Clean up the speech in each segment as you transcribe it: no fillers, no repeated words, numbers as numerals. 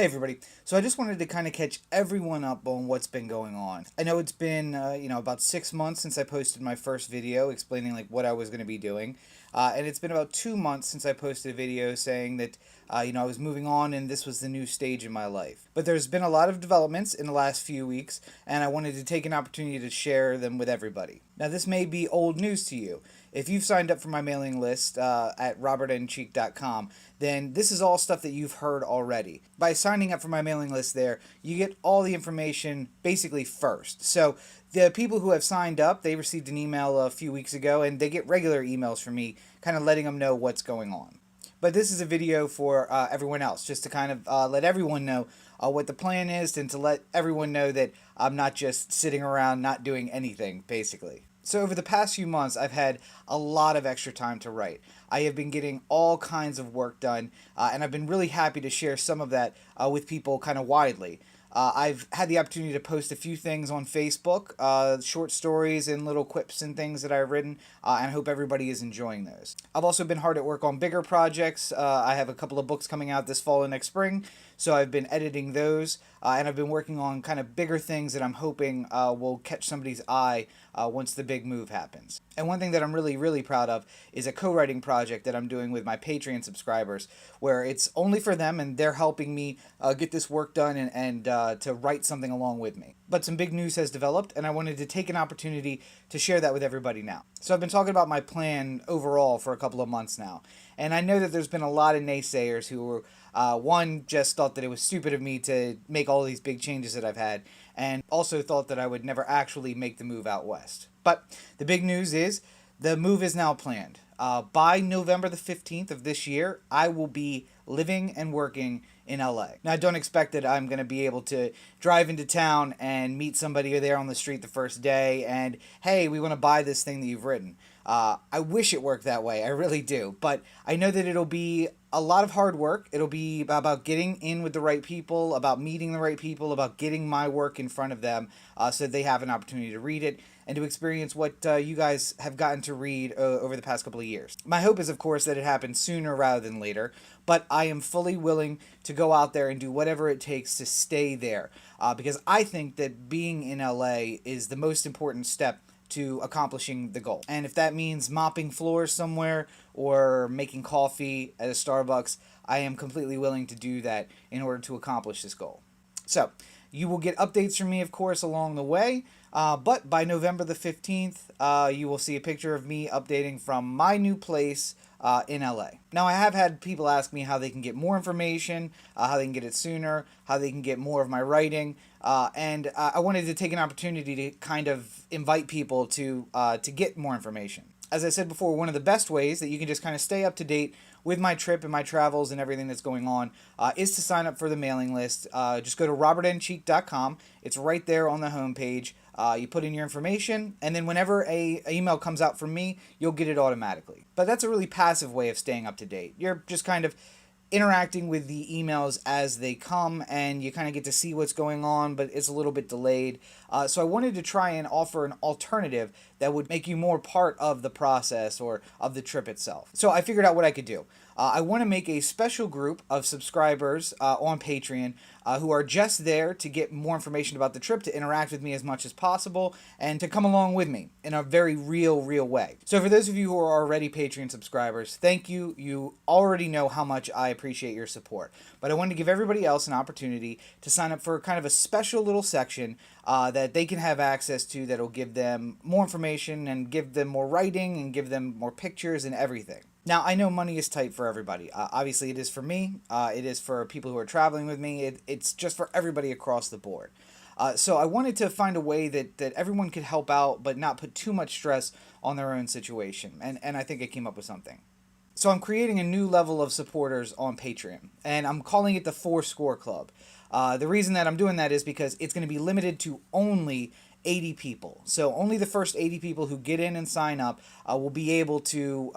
Hey everybody. So I just wanted to kind of catch everyone up on what's been going on. I know it's been about 6 months since I posted my first video explaining like what I was going to be doing, and it's been about 2 months since I posted a video saying that I was moving on and this was the new stage in my life. But there's been a lot of developments in the last few weeks, and I wanted to take an opportunity to share them with everybody. Now this may be old news to you. If you've signed up for my mailing list at robertandcheek.com, then this is all stuff that you've heard already. By signing up for my mailing list there, you get all the information basically first. So the people who have signed up, they received an email a few weeks ago, and they get regular emails from me kind of letting them know what's going on. But this is a video for everyone else, just to kind of let everyone know what the plan is and to let everyone know that I'm not just sitting around not doing anything, basically. So over the past few months, I've had a lot of extra time to write. I have been getting all kinds of work done, and I've been really happy to share some of that with people kind of widely. I've had the opportunity to post a few things on Facebook, short stories and little quips and things that I've written, and I hope everybody is enjoying those. I've also been hard at work on bigger projects. I have a couple of books coming out this fall and next spring, so I've been editing those, and I've been working on kind of bigger things that I'm hoping will catch somebody's eye once the big move happens. And one thing that I'm really, really proud of is a co-writing project that I'm doing with my Patreon subscribers, where it's only for them and they're helping me get this work done and to write something along with me. But some big news has developed, and I wanted to take an opportunity to share that with everybody now. So I've been talking about my plan overall for a couple of months now, and I know that there's been a lot of naysayers who were one, just thought that it was stupid of me to make all these big changes that I've had, and also thought that I would never actually make the move out west. But the big news is the move is now planned. By November the 15th of this year, I will be living and working in LA. Now, I don't expect that I'm going to be able to drive into town and meet somebody there on the street the first day and, hey, we want to buy this thing that you've written. I wish it worked that way. I really do. But I know that it'll be a lot of hard work. It'll be about getting in with the right people, about meeting the right people, about getting my work in front of them so that they have an opportunity to read it and to experience what you guys have gotten to read over the past couple of years. My hope is, of course, that it happens sooner rather than later, but I am fully willing to go out there and do whatever it takes to stay there because I think that being in LA is the most important step to accomplishing the goal. And if that means mopping floors somewhere or making coffee at a Starbucks, I am completely willing to do that in order to accomplish this goal. So, you will get updates from me, of course, along the way, but by November the 15th, you will see a picture of me updating from my new place in LA. Now, I have had people ask me how they can get more information, how they can get it sooner, how they can get more of my writing, and I wanted to take an opportunity to kind of invite people to get more information. As I said before, one of the best ways that you can just kind of stay up to date with my trip and my travels and everything that's going on is to sign up for the mailing list. Just go to robertandcheek.com. It's right there on the homepage. You put in your information, and then whenever a email comes out from me, you'll get it automatically. But that's a really passive way of staying up to date. You're just kind of interacting with the emails as they come, and you kind of get to see what's going on, but it's a little bit delayed. So I wanted to try and offer an alternative that would make you more part of the process or of the trip itself. So I figured out what I could do. I want to make a special group of subscribers on Patreon who are just there to get more information about the trip, to interact with me as much as possible, and to come along with me in a very real way. So for those of you who are already Patreon subscribers, thank you. You already know how much I appreciate your support. But I wanted to give everybody else an opportunity to sign up for kind of a special little section that they can have access to that will give them more information and give them more writing and give them more pictures and everything. Now, I know money is tight for everybody. Obviously, it is for me. It is for people who are traveling with me. It's just for everybody across the board. So I wanted to find a way that everyone could help out but not put too much stress on their own situation. And I think I came up with something. So I'm creating a new level of supporters on Patreon, and I'm calling it the 4 Score Club. The reason that I'm doing that is because it's going to be limited to only 80 people. So only the first 80 people who get in and sign up will be able to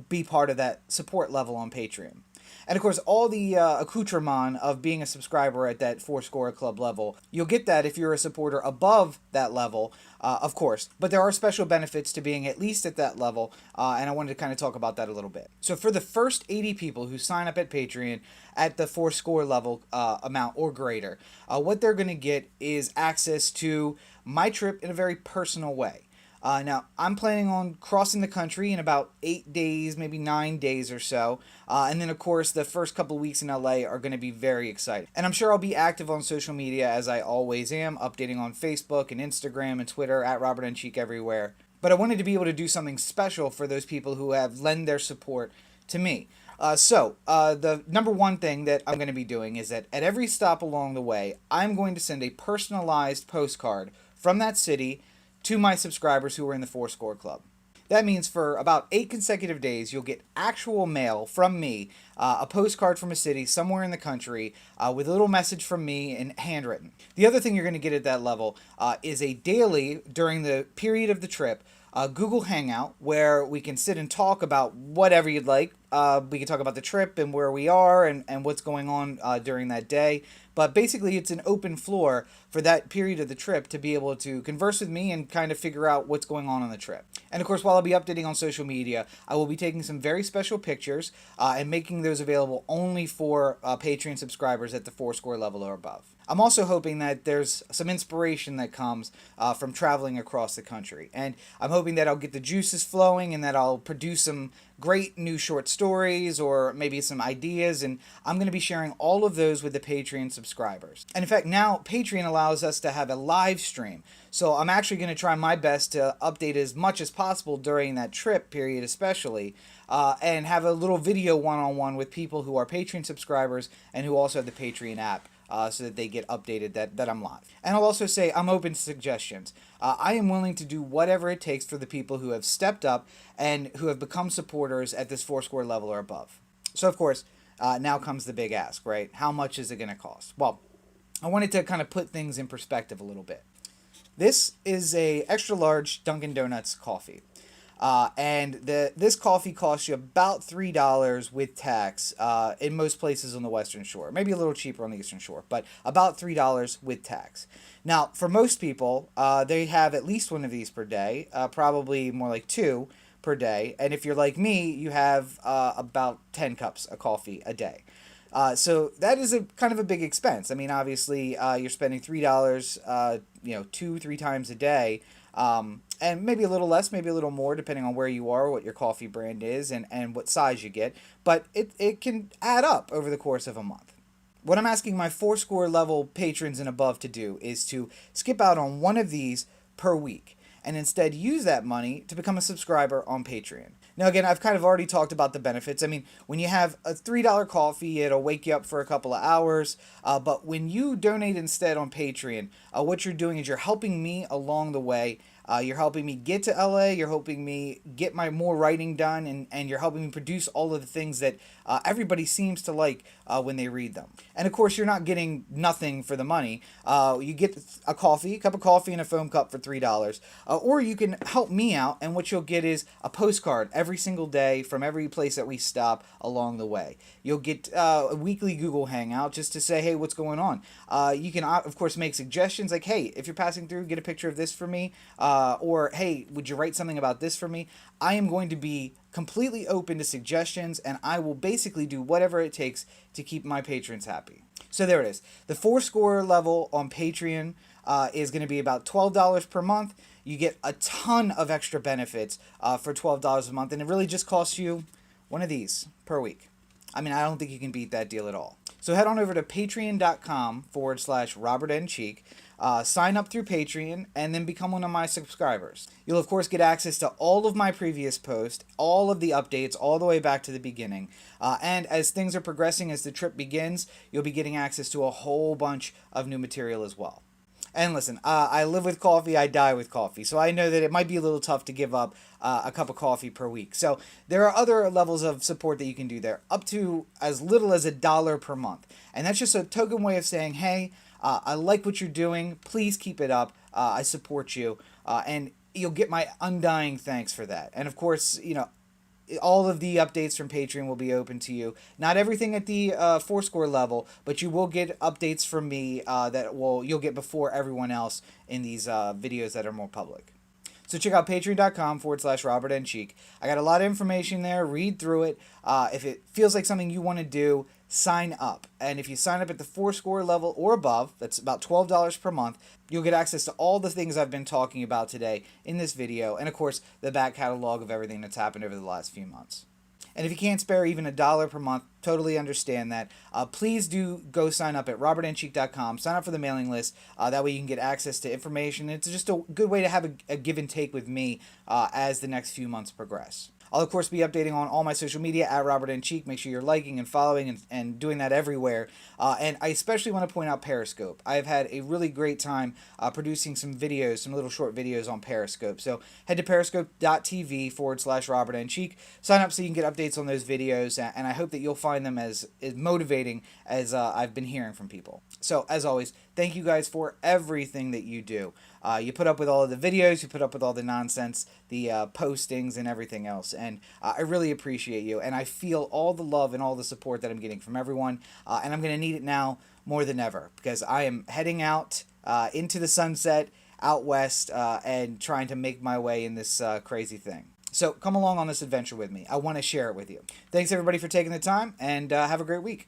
be part of that support level on Patreon. And of course, all the accoutrement of being a subscriber at that Fourscore Club level, you'll get that if you're a supporter above that level, of course. But there are special benefits to being at least at that level, and I wanted to kind of talk about that a little bit. So for the first 80 people who sign up at Patreon at the Fourscore level amount or greater, what they're going to get is access to my trip in a very personal way. Now, I'm planning on crossing the country in about 8 days, maybe 9 days or so. And then, of course, the first couple of weeks in LA are going to be very exciting. And I'm sure I'll be active on social media as I always am, updating on Facebook and Instagram and Twitter at Robert N. Cheek everywhere. But I wanted to be able to do something special for those people who have lent their support to me. The number one thing that I'm going to be doing is that at every stop along the way, I'm going to send a personalized postcard from that city to my subscribers who are in the Fourscore Club. That means for about 8 consecutive days, you'll get actual mail from me, a postcard from a city somewhere in the country with a little message from me in handwritten. The other thing you're going to get at that level is a daily, during the period of the trip, Google Hangout where we can sit and talk about whatever you'd like. We can talk about the trip and where we are and what's going on during that day. But basically, it's an open floor for that period of the trip to be able to converse with me and kind of figure out what's going on the trip. And of course, while I'll be updating on social media, I will be taking some very special pictures and making those available only for Patreon subscribers at the Fourscore level or above. I'm also hoping that there's some inspiration that comes from traveling across the country. And I'm hoping that I'll get the juices flowing and that I'll produce some great new short stories or maybe some ideas, and I'm going to be sharing all of those with the Patreon subscribers. And in fact, now Patreon allows us to have a live stream, so I'm actually going to try my best to update as much as possible during that trip period especially, and have a little video one-on-one with people who are Patreon subscribers and who also have the Patreon app. So that they get updated that I'm live. And I'll also say I'm open to suggestions. I am willing to do whatever it takes for the people who have stepped up and who have become supporters at this Fourscore level or above. So, of course, now comes the big ask, right? How much is it going to cost? Well, I wanted to kind of put things in perspective a little bit. This is a extra large Dunkin' Donuts coffee. And this coffee costs you about $3 with tax in most places on the Western Shore. Maybe a little cheaper on the Eastern Shore, but about $3 with tax. Now, for most people, they have at least one of these per day, probably more like 2 per day. And if you're like me, you have about 10 cups of coffee a day. So that is a kind of a big expense. I mean, obviously, you're spending $3, 2-3 times a day. And maybe a little less, maybe a little more, depending on where you are, what your coffee brand is, and what size you get. But it can add up over the course of a month. What I'm asking my Fourscore level patrons and above to do is to skip out on one of these per week and instead use that money to become a subscriber on Patreon. Now, again, I've kind of already talked about the benefits. I mean, when you have a $3 coffee, it'll wake you up for a couple of hours. But when you donate instead on Patreon, what you're doing is you're helping me along the way. You're helping me get to LA, you're helping me get my more writing done, and you're helping me produce all of the things that everybody seems to like when they read them. And of course, you're not getting nothing for the money. You get a cup of coffee and a foam cup for $3. Or you can help me out, and what you'll get is a postcard every single day from every place that we stop along the way. You'll get a weekly Google Hangout just to say, hey, what's going on? You can, of course, make suggestions like, hey, if you're passing through, get a picture of this for me. Or, hey, would you write something about this for me? I am going to be completely open to suggestions, and I will basically do whatever it takes to keep my patrons happy. So there it is. The Fourscore level on Patreon is going to be about $12 per month. You get a ton of extra benefits for $12 a month, and it really just costs you one of these per week. I mean, I don't think you can beat that deal at all. So head on over to patreon.com/Robert N. Cheek. Sign up through Patreon, and then become one of my subscribers. You'll, of course, get access to all of my previous posts, all of the updates, all the way back to the beginning. And as things are progressing, as the trip begins, you'll be getting access to a whole bunch of new material as well. And listen, I live with coffee, I die with coffee, so I know that it might be a little tough to give up a cup of coffee per week. So there are other levels of support that you can do there, up to as little as $1 per month. And that's just a token way of saying, hey, I like what you're doing. Please keep it up. I support you. And you'll get my undying thanks for that. And of course, all of the updates from Patreon will be open to you. Not everything at the Fourscore level, but you will get updates from me you'll get before everyone else in these videos that are more public. So check out patreon.com/Robert N. Cheek. I got a lot of information there. Read through it. If it feels like something you want to do, sign up. And if you sign up at the Fourscore level or above, that's about $12 per month, you'll get access to all the things I've been talking about today in this video. And of course, the back catalog of everything that's happened over the last few months. And if you can't spare even $1 per month, totally understand that. Please do go sign up at robertncheek.com. Sign up for the mailing list. That way you can get access to information. It's just a good way to have a give and take with me as the next few months progress. I'll, of course, be updating on all my social media at Robert N. Cheek. Make sure you're liking and following and doing that everywhere. And I especially want to point out Periscope. I've had a really great time producing some videos, some little short videos on Periscope. So head to periscope.tv/Robert N. Cheek. Sign up so you can get updates on those videos. And I hope that you'll find them as motivating as I've been hearing from people. So, as always, thank you guys for everything that you do. You put up with all of the videos, you put up with all the nonsense, the postings, and everything else. And I really appreciate you. And I feel all the love and all the support that I'm getting from everyone. And I'm going to need it now more than ever because I am heading out into the sunset, out west, and trying to make my way in this crazy thing. So come along on this adventure with me. I want to share it with you. Thanks, everybody, for taking the time, and have a great week.